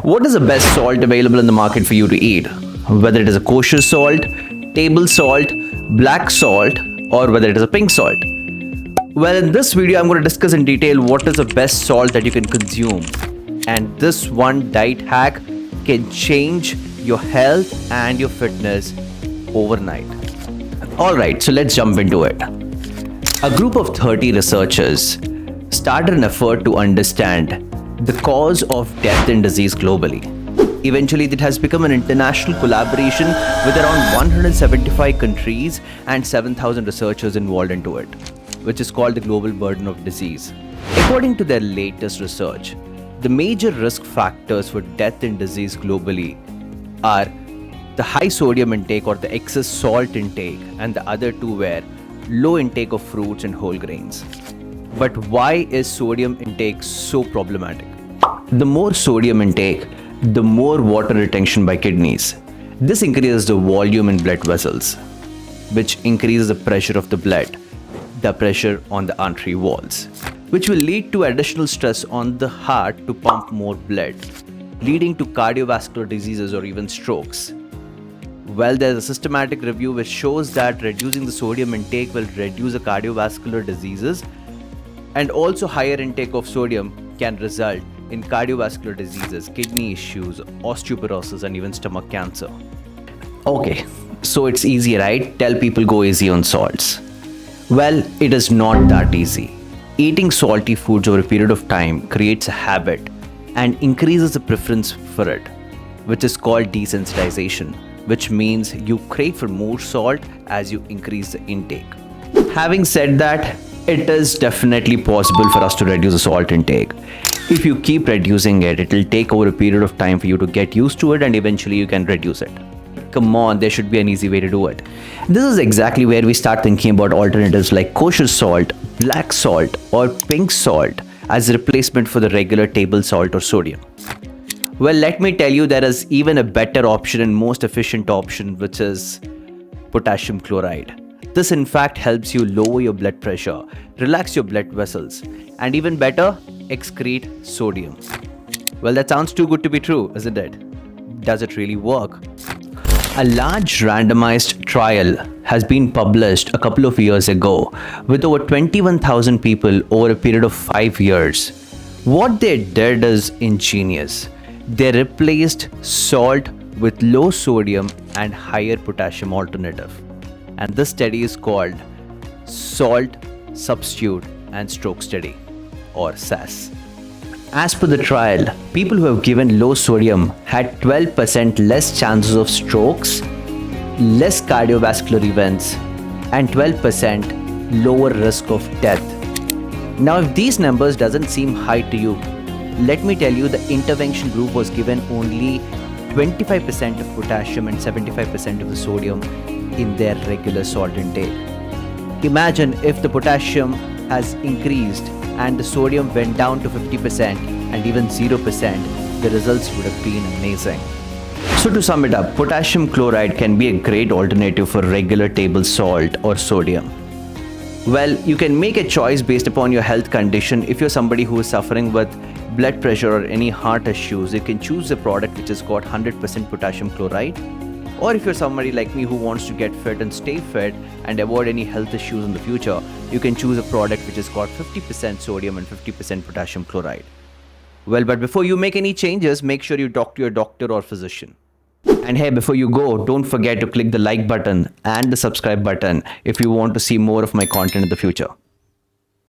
What is the best salt available in the market for you to eat? Whether it is a kosher salt, table salt, black salt, or whether it is a pink salt. Well, in this video, I'm going to discuss in detail what is the best salt that you can consume. And this one diet hack can change your health and your fitness overnight. Alright, so let's jump into it. A group of 30 researchers started an effort to understand the cause of death and disease globally. Eventually, it has become an international collaboration with around 175 countries and 7,000 researchers involved into it, which is called the Global Burden of Disease. According to their latest research, the major risk factors for death and disease globally are the high sodium intake or the excess salt intake, and the other two were low intake of fruits and whole grains. But why is sodium intake so problematic? The more sodium intake, the more water retention by kidneys. This increases the volume in blood vessels, which increases the pressure of the blood, the pressure on the artery walls, which will lead to additional stress on the heart to pump more blood, leading to cardiovascular diseases or even strokes. Well, there's a systematic review which shows that reducing the sodium intake will reduce the cardiovascular diseases, and also higher intake of sodium can result in cardiovascular diseases, kidney issues, osteoporosis, and even stomach cancer. Okay, so it's easy, right? Tell people go easy on salts. Well, it is not that easy. Eating salty foods over a period of time creates a habit and increases the preference for it, which is called desensitization, which means you crave for more salt as you increase the intake. Having said that, it is definitely possible for us to reduce the salt intake. If you keep reducing it, it will take over a period of time for you to get used to it, and eventually you can reduce it. Come on, there should be an easy way to do it. This is exactly where we start thinking about alternatives like kosher salt, black salt, or pink salt as a replacement for the regular table salt or sodium. Well, let me tell you, there is even a better option and most efficient option, which is potassium chloride. This in fact helps you lower your blood pressure, relax your blood vessels, and even better, excrete sodium. Well, that sounds too good to be true, isn't it? Does it really work? A large randomized trial has been published a couple of years ago with over 21,000 people over a period of 5 years. What they did is ingenious. They replaced salt with low sodium and higher potassium alternative. And this study is called Salt Substitute and Stroke Study, or SAS. As per the trial, people who have given low sodium had 12% less chances of strokes, less cardiovascular events, and 12% lower risk of death. Now, if these numbers doesn't seem high to you, let me tell you, the intervention group was given only 25% of potassium and 75% of the sodium in their regular salt intake. Imagine if the potassium has increased and the sodium went down to 50% and even 0%, the results would have been amazing. So to sum it up, potassium chloride can be a great alternative for regular table salt or sodium. Well, you can make a choice based upon your health condition. If you're somebody who is suffering with blood pressure or any heart issues, you can choose a product which has got 100% potassium chloride. Or if you're somebody like me who wants to get fit and stay fit and avoid any health issues in the future, you can choose a product which has got 50% sodium and 50% potassium chloride. Well, but before you make any changes, make sure you talk to your doctor or physician. And hey, before you go, don't forget to click the like button and the subscribe button if you want to see more of my content in the future.